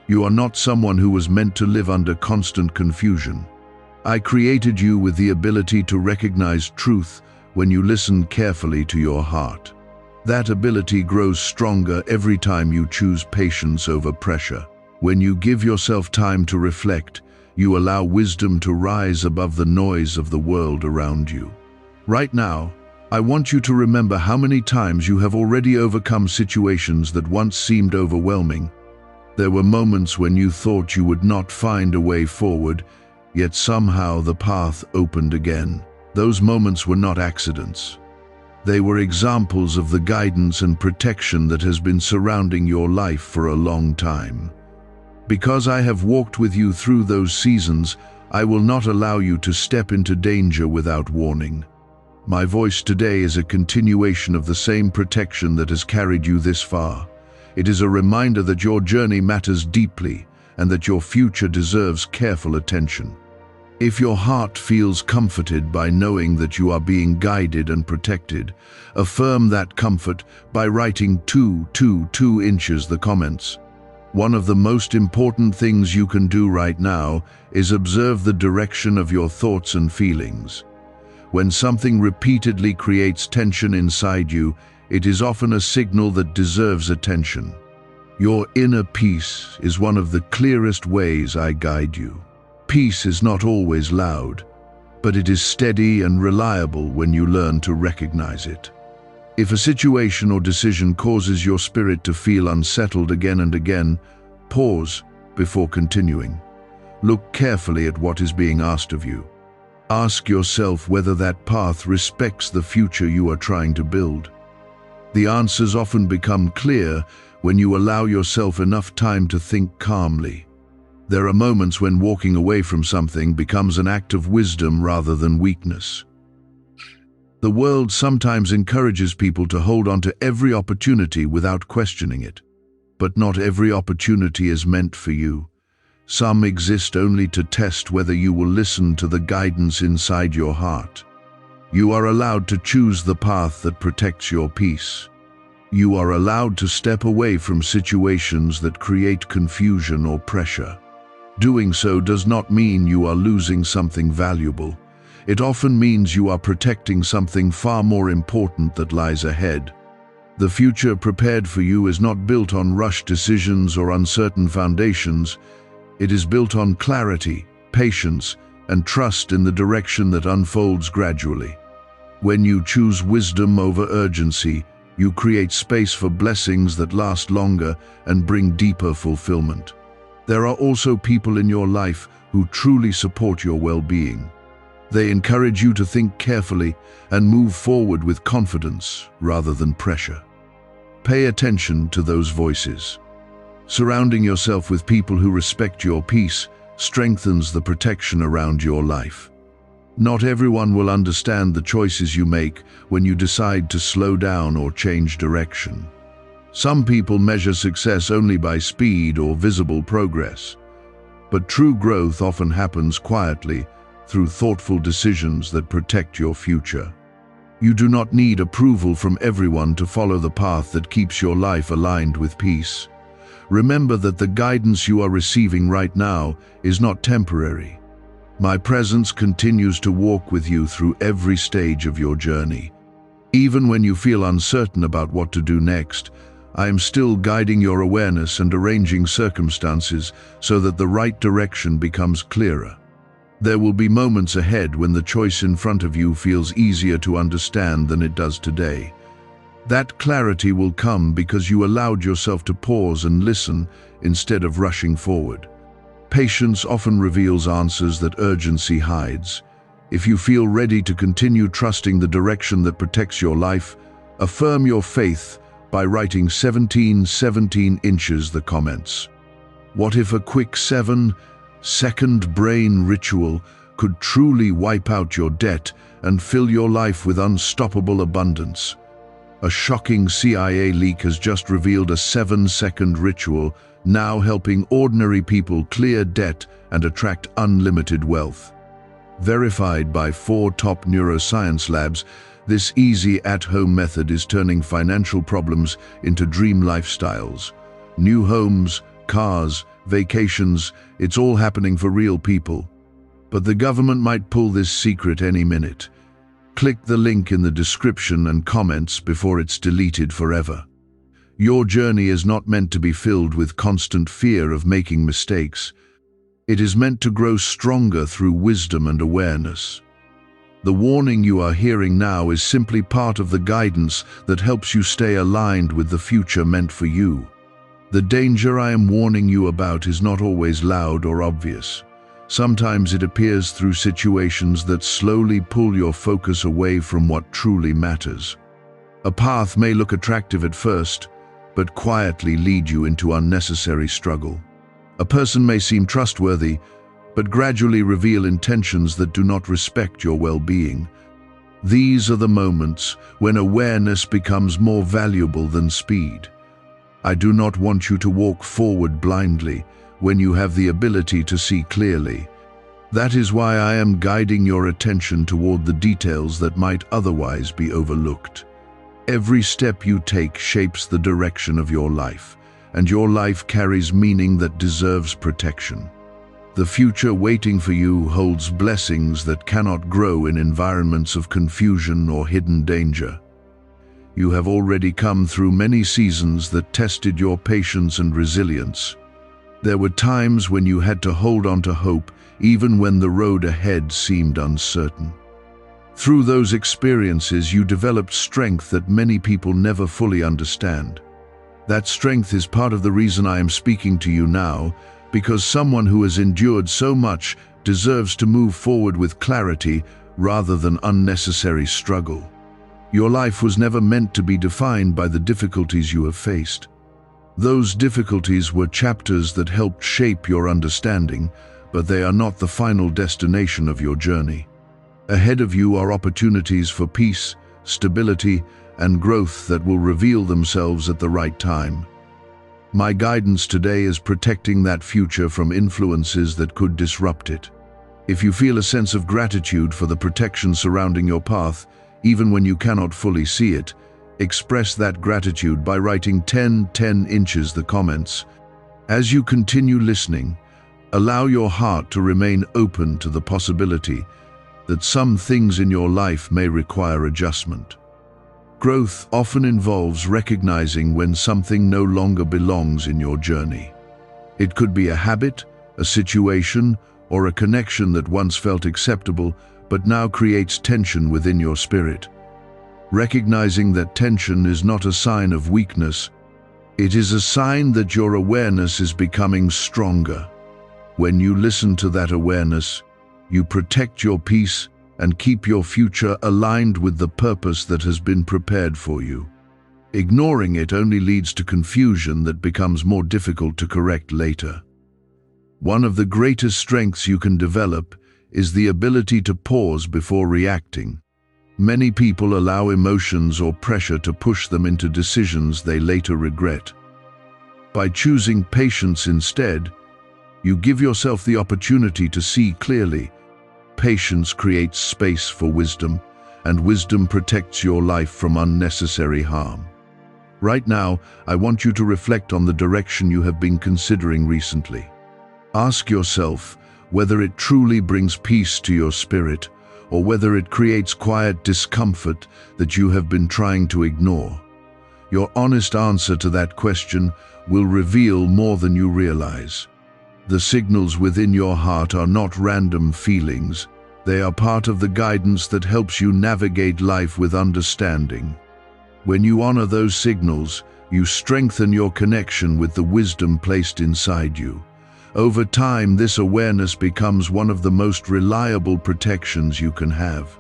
You are not someone who was meant to live under constant confusion. I created you with the ability to recognize truth when you listen carefully to your heart. That ability grows stronger every time you choose patience over pressure. When you give yourself time to reflect, you allow wisdom to rise above the noise of the world around you. Right now, I want you to remember how many times you have already overcome situations that once seemed overwhelming. There were moments when you thought you would not find a way forward, yet somehow the path opened again. Those moments were not accidents. They were examples of the guidance and protection that has been surrounding your life for a long time. Because I have walked with you through those seasons, I will not allow you to step into danger without warning. My voice today is a continuation of the same protection that has carried you this far. It is a reminder that your journey matters deeply and that your future deserves careful attention. If your heart feels comforted by knowing that you are being guided and protected, affirm that comfort by writing 2 inches the comments. One of the most important things you can do right now is observe the direction of your thoughts and feelings. When something repeatedly creates tension inside you, it is often a signal that deserves attention. Your inner peace is one of the clearest ways I guide you. Peace is not always loud, but it is steady and reliable when you learn to recognize it. If a situation or decision causes your spirit to feel unsettled again and again, pause before continuing. Look carefully at what is being asked of you. Ask yourself whether that path respects the future you are trying to build. The answers often become clear when you allow yourself enough time to think calmly. There are moments when walking away from something becomes an act of wisdom rather than weakness. The world sometimes encourages people to hold on to every opportunity without questioning it. But not every opportunity is meant for you. Some exist only to test whether you will listen to the guidance inside your heart. You are allowed to choose the path that protects your peace. You are allowed to step away from situations that create confusion or pressure. Doing so does not mean you are losing something valuable. It often means you are protecting something far more important that lies ahead. The future prepared for you is not built on rushed decisions or uncertain foundations. It is built on clarity, patience, and trust in the direction that unfolds gradually. When you choose wisdom over urgency, you create space for blessings that last longer and bring deeper fulfillment. There are also people in your life who truly support your well-being. They encourage you to think carefully and move forward with confidence rather than pressure. Pay attention to those voices. Surrounding yourself with people who respect your peace strengthens the protection around your life. Not everyone will understand the choices you make when you decide to slow down or change direction. Some people measure success only by speed or visible progress. But true growth often happens quietly through thoughtful decisions that protect your future. You do not need approval from everyone to follow the path that keeps your life aligned with peace. Remember that the guidance you are receiving right now is not temporary. My presence continues to walk with you through every stage of your journey. Even when you feel uncertain about what to do next, I am still guiding your awareness and arranging circumstances so that the right direction becomes clearer. There will be moments ahead when the choice in front of you feels easier to understand than it does today. That clarity will come because you allowed yourself to pause and listen instead of rushing forward. Patience often reveals answers that urgency hides. If you feel ready to continue trusting the direction that protects your life, affirm your faith by writing 17 inches the comments. What if a quick 7-second brain ritual could truly wipe out your debt and fill your life with unstoppable abundance? A shocking CIA leak has just revealed a 7-second ritual now helping ordinary people clear debt and attract unlimited wealth. Verified by 4 top neuroscience labs, this easy at-home method is turning financial problems into dream lifestyles. New homes, cars, vacations, it's all happening for real people. But the government might pull this secret any minute. Click the link in the description and comments before it's deleted forever. Your journey is not meant to be filled with constant fear of making mistakes. It is meant to grow stronger through wisdom and awareness. The warning you are hearing now is simply part of the guidance that helps you stay aligned with the future meant for you. The danger I am warning you about is not always loud or obvious. Sometimes it appears through situations that slowly pull your focus away from what truly matters. A path may look attractive at first, but quietly lead you into unnecessary struggle. A person may seem trustworthy, but gradually reveal intentions that do not respect your well-being. These are the moments when awareness becomes more valuable than speed. I do not want you to walk forward blindly when you have the ability to see clearly. That is why I am guiding your attention toward the details that might otherwise be overlooked. Every step you take shapes the direction of your life, and your life carries meaning that deserves protection. The future waiting for you holds blessings that cannot grow in environments of confusion or hidden danger. You have already come through many seasons that tested your patience and resilience. There were times when you had to hold on to hope, even when the road ahead seemed uncertain. Through those experiences, you developed strength that many people never fully understand. That strength is part of the reason I am speaking to you now, because someone who has endured so much deserves to move forward with clarity rather than unnecessary struggle. Your life was never meant to be defined by the difficulties you have faced. Those difficulties were chapters that helped shape your understanding, but they are not the final destination of your journey. Ahead of you are opportunities for peace, stability, and growth that will reveal themselves at the right time. My guidance today is protecting that future from influences that could disrupt it. If you feel a sense of gratitude for the protection surrounding your path, even when you cannot fully see it, express that gratitude by writing 10 inches the comments. As you continue listening, allow your heart to remain open to the possibility that some things in your life may require adjustment. Growth often involves recognizing when something no longer belongs in your journey. It could be a habit, a situation, or a connection that once felt acceptable but now creates tension within your spirit. Recognizing that tension is not a sign of weakness, it is a sign that your awareness is becoming stronger. When you listen to that awareness, you protect your peace and keep your future aligned with the purpose that has been prepared for you. Ignoring it only leads to confusion that becomes more difficult to correct later. One of the greatest strengths you can develop is the ability to pause before reacting. Many people allow emotions or pressure to push them into decisions they later regret. By choosing patience instead, you give yourself the opportunity to see clearly. Patience creates space for wisdom, and wisdom protects your life from unnecessary harm. Right now, I want you to reflect on the direction you have been considering recently. Ask yourself whether it truly brings peace to your spirit, or whether it creates quiet discomfort that you have been trying to ignore. Your honest answer to that question will reveal more than you realize. The signals within your heart are not random feelings. They are part of the guidance that helps you navigate life with understanding. When you honor those signals, you strengthen your connection with the wisdom placed inside you. Over time, this awareness becomes one of the most reliable protections you can have.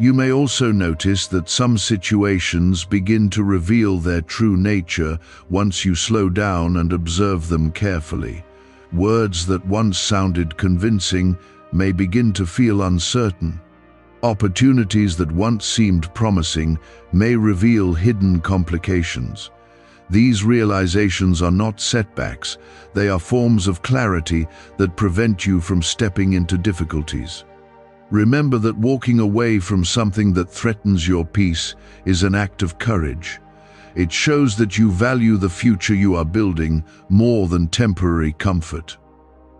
You may also notice that some situations begin to reveal their true nature once you slow down and observe them carefully. Words that once sounded convincing may begin to feel uncertain. Opportunities that once seemed promising may reveal hidden complications. These realizations are not setbacks, they are forms of clarity that prevent you from stepping into difficulties. Remember that walking away from something that threatens your peace is an act of courage. It shows that you value the future you are building more than temporary comfort.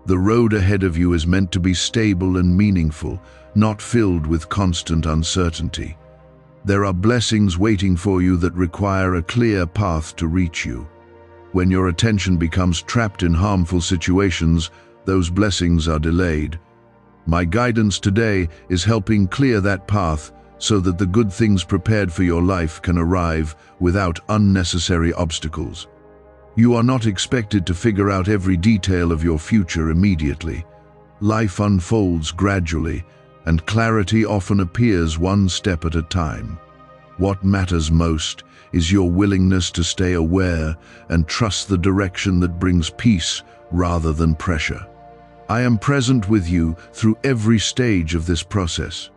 The road ahead of you is meant to be stable and meaningful, not filled with constant uncertainty. There are blessings waiting for you that require a clear path to reach you. When your attention becomes trapped in harmful situations, those blessings are delayed. My guidance today is helping clear that path so that the good things prepared for your life can arrive without unnecessary obstacles. You are not expected to figure out every detail of your future immediately. Life unfolds gradually, and clarity often appears one step at a time. What matters most is your willingness to stay aware and trust the direction that brings peace rather than pressure. I am present with you through every stage of this process.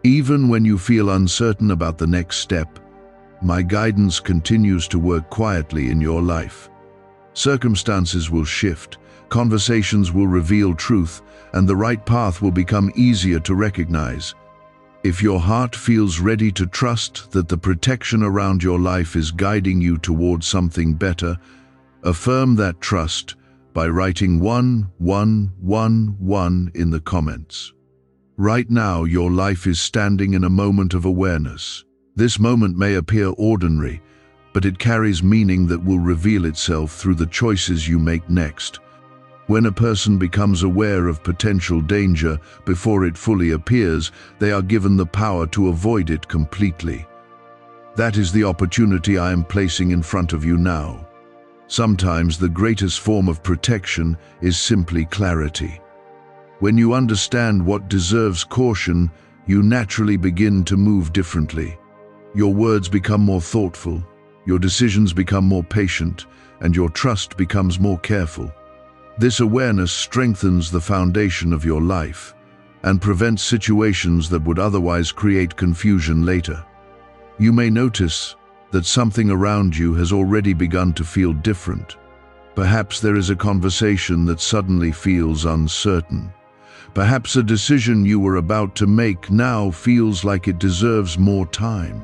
Even when you feel uncertain about the next step, my guidance continues to work quietly in your life. Circumstances will shift, conversations will reveal truth, and the right path will become easier to recognize. If your heart feels ready to trust that the protection around your life is guiding you towards something better, affirm that trust by writing 1111 in the comments. Right now, your life is standing in a moment of awareness. This moment may appear ordinary, but it carries meaning that will reveal itself through the choices you make next. When a person becomes aware of potential danger before it fully appears, they are given the power to avoid it completely. That is the opportunity I am placing in front of you now. Sometimes the greatest form of protection is simply clarity. When you understand what deserves caution, you naturally begin to move differently. Your words become more thoughtful, your decisions become more patient, and your trust becomes more careful. This awareness strengthens the foundation of your life and prevents situations that would otherwise create confusion later. You may notice that something around you has already begun to feel different. Perhaps there is a conversation that suddenly feels uncertain. Perhaps a decision you were about to make now feels like it deserves more time.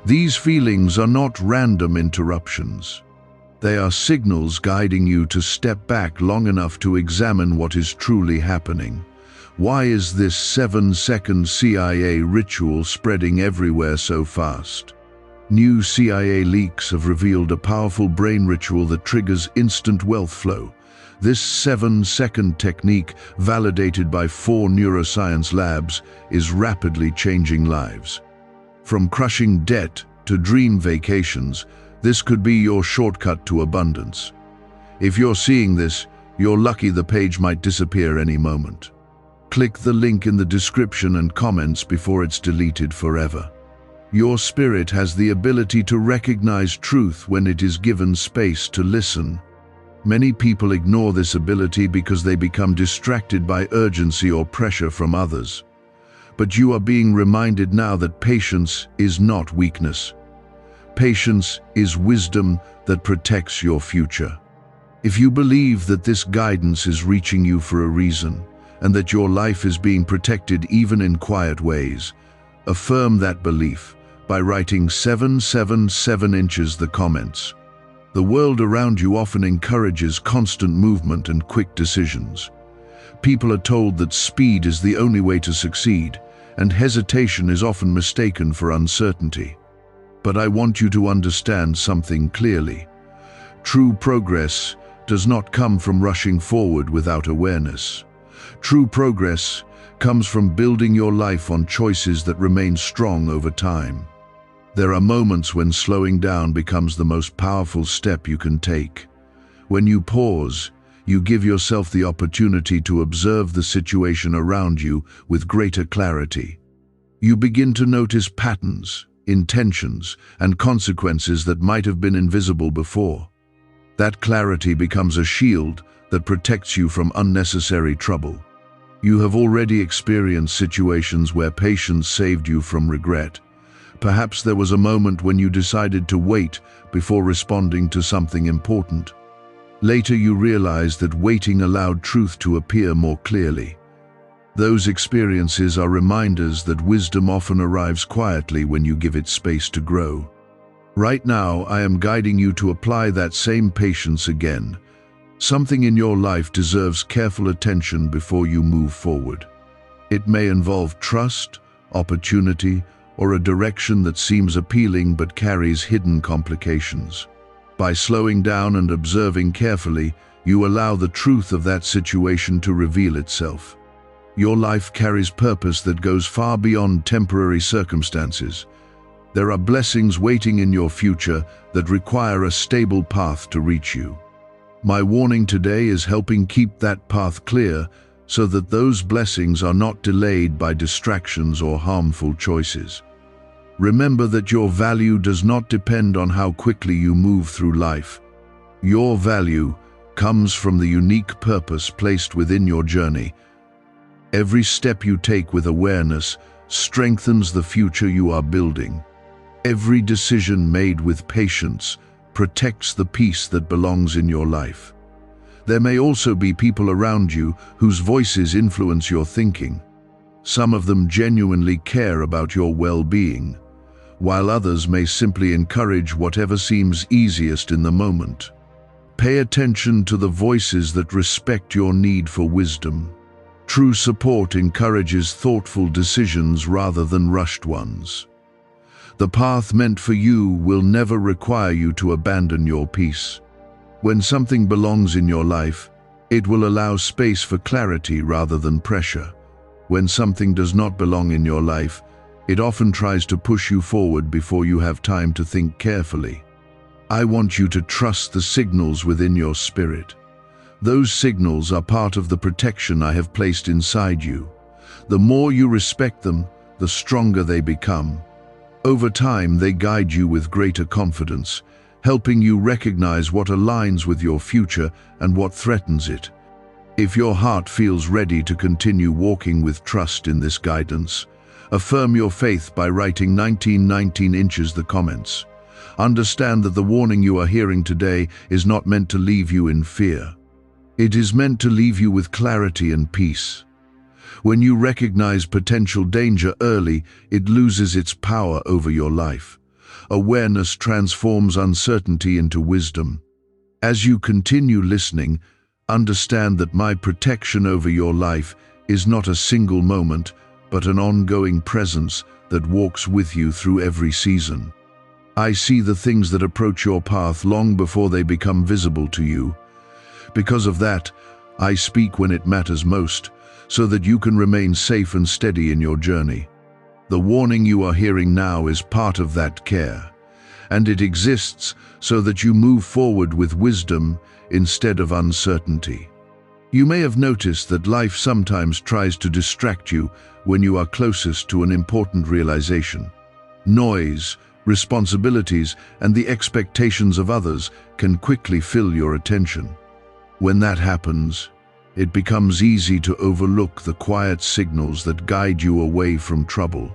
These feelings are not random interruptions. They are signals guiding you to step back long enough to examine what is truly happening. Why is this 7-second CIA ritual spreading everywhere so fast? New CIA leaks have revealed a powerful brain ritual that triggers instant wealth flow. This 7-second technique, validated by 4 neuroscience labs, is rapidly changing lives. From crushing debt to dream vacations, this could be your shortcut to abundance. If you're seeing this, you're lucky the page might disappear any moment. Click the link in the description and comments before it's deleted forever. Your spirit has the ability to recognize truth when it is given space to listen. Many people ignore this ability because they become distracted by urgency or pressure from others. But you are being reminded now that patience is not weakness. Patience is wisdom that protects your future. If you believe that this guidance is reaching you for a reason, and that your life is being protected even in quiet ways, affirm that belief by writing 777 inches the comments. The world around you often encourages constant movement and quick decisions. People are told that speed is the only way to succeed, and hesitation is often mistaken for uncertainty. But I want you to understand something clearly. True progress does not come from rushing forward without awareness. True progress comes from building your life on choices that remain strong over time. There are moments when slowing down becomes the most powerful step you can take. When you pause, you give yourself the opportunity to observe the situation around you with greater clarity. You begin to notice patterns, intentions, and consequences that might have been invisible before. That clarity becomes a shield that protects you from unnecessary trouble. You have already experienced situations where patience saved you from regret. Perhaps there was a moment when you decided to wait before responding to something important. Later you realized that waiting allowed truth to appear more clearly. Those experiences are reminders that wisdom often arrives quietly when you give it space to grow. Right now, I am guiding you to apply that same patience again. Something in your life deserves careful attention before you move forward. It may involve trust, opportunity, or a direction that seems appealing but carries hidden complications. By slowing down and observing carefully, you allow the truth of that situation to reveal itself. Your life carries purpose that goes far beyond temporary circumstances. There are blessings waiting in your future that require a stable path to reach you. My warning today is helping keep that path clear so that those blessings are not delayed by distractions or harmful choices. Remember that your value does not depend on how quickly you move through life. Your value comes from the unique purpose placed within your journey. Every step you take with awareness strengthens the future you are building. Every decision made with patience protects the peace that belongs in your life. There may also be people around you whose voices influence your thinking. Some of them genuinely care about your well-being, while others may simply encourage whatever seems easiest in the moment. Pay attention to the voices that respect your need for wisdom. True support encourages thoughtful decisions rather than rushed ones. The path meant for you will never require you to abandon your peace. When something belongs in your life, it will allow space for clarity rather than pressure. When something does not belong in your life, it often tries to push you forward before you have time to think carefully. I want you to trust the signals within your spirit. Those signals are part of the protection I have placed inside you. The more you respect them, the stronger they become. Over time, they guide you with greater confidence, helping you recognize what aligns with your future and what threatens it. If your heart feels ready to continue walking with trust in this guidance, affirm your faith by writing 1919 inches the comments. Understand that the warning you are hearing today is not meant to leave you in fear. It is meant to leave you with clarity and peace. When you recognize potential danger early, it loses its power over your life. Awareness transforms uncertainty into wisdom. As you continue listening, understand that my protection over your life is not a single moment, but an ongoing presence that walks with you through every season. I see the things that approach your path long before they become visible to you. Because of that, I speak when it matters most, so that you can remain safe and steady in your journey. The warning you are hearing now is part of that care, and it exists so that you move forward with wisdom instead of uncertainty. You may have noticed that life sometimes tries to distract you when you are closest to an important realization. Noise, responsibilities, and the expectations of others can quickly fill your attention. When that happens, it becomes easy to overlook the quiet signals that guide you away from trouble.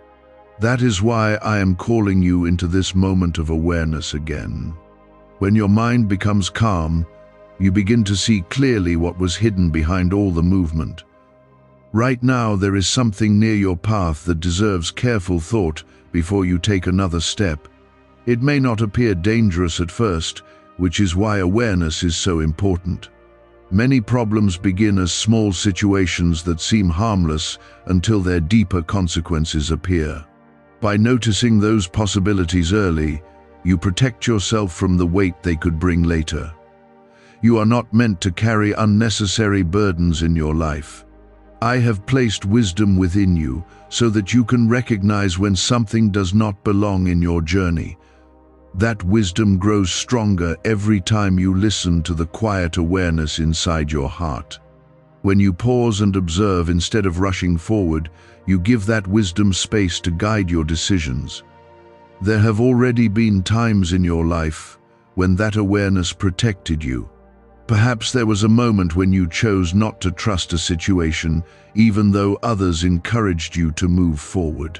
That is why I am calling you into this moment of awareness again. When your mind becomes calm, you begin to see clearly what was hidden behind all the movement. Right now, there is something near your path that deserves careful thought before you take another step. It may not appear dangerous at first, which is why awareness is so important. Many problems begin as small situations that seem harmless until their deeper consequences appear. By noticing those possibilities early, you protect yourself from the weight they could bring later. You are not meant to carry unnecessary burdens in your life. I have placed wisdom within you so that you can recognize when something does not belong in your journey. That wisdom grows stronger every time you listen to the quiet awareness inside your heart. When you pause and observe instead of rushing forward, you give that wisdom space to guide your decisions. There have already been times in your life when that awareness protected you. Perhaps there was a moment when you chose not to trust a situation, even though others encouraged you to move forward.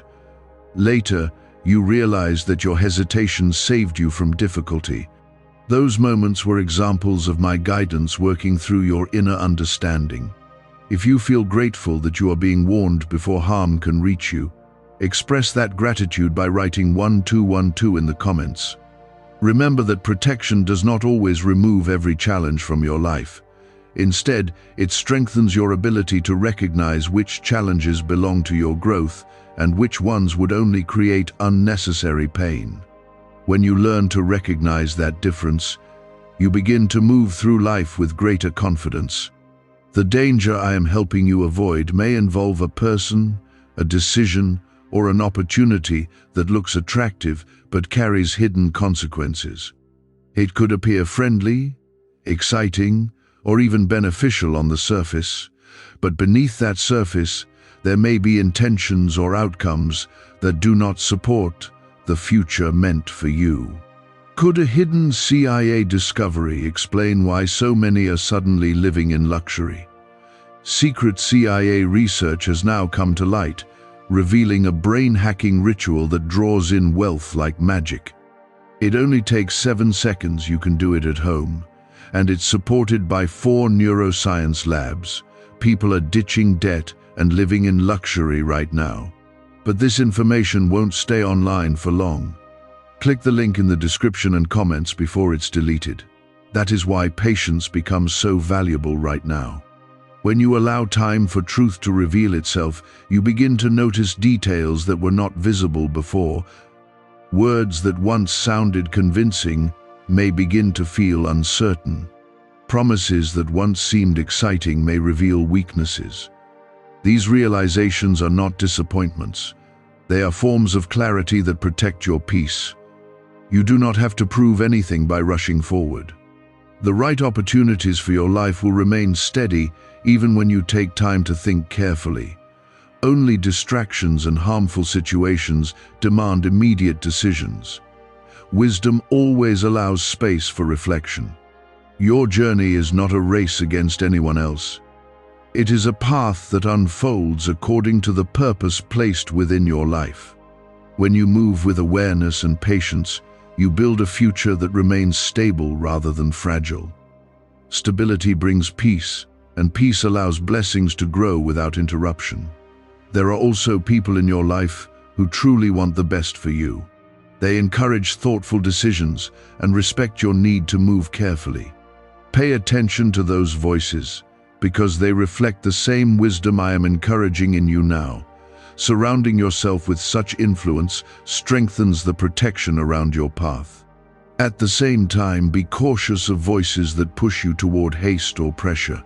Later, you realized that your hesitation saved you from difficulty. Those moments were examples of my guidance working through your inner understanding. If you feel grateful that you are being warned before harm can reach you, express that gratitude by writing 1212 in the comments. Remember that protection does not always remove every challenge from your life. Instead, it strengthens your ability to recognize which challenges belong to your growth and which ones would only create unnecessary pain. When you learn to recognize that difference, you begin to move through life with greater confidence. The danger I am helping you avoid may involve a person, a decision, or an opportunity that looks attractive but carries hidden consequences. It could appear friendly, exciting, or even beneficial on the surface, but beneath that surface, there may be intentions or outcomes that do not support the future meant for you. Could a hidden CIA discovery explain why so many are suddenly living in luxury? Secret CIA research has now come to light, revealing a brain-hacking ritual that draws in wealth like magic. It only takes 7 seconds. You can do it at home, and it's supported by 4 neuroscience labs. People are ditching debt and living in luxury right now. But this information won't stay online for long. Click the link in the description and comments before it's deleted. That is why patience becomes so valuable right now. When you allow time for truth to reveal itself, you begin to notice details that were not visible before. Words that once sounded convincing may begin to feel uncertain. Promises that once seemed exciting may reveal weaknesses. These realizations are not disappointments. They are forms of clarity that protect your peace. You do not have to prove anything by rushing forward. The right opportunities for your life will remain steady even when you take time to think carefully. Only distractions and harmful situations demand immediate decisions. Wisdom always allows space for reflection. Your journey is not a race against anyone else. It is a path that unfolds according to the purpose placed within your life. When you move with awareness and patience, you build a future that remains stable rather than fragile. Stability brings peace, and peace allows blessings to grow without interruption. There are also people in your life who truly want the best for you. They encourage thoughtful decisions and respect your need to move carefully. Pay attention to those voices, because they reflect the same wisdom I am encouraging in you now. Surrounding yourself with such influence strengthens the protection around your path. At the same time, be cautious of voices that push you toward haste or pressure.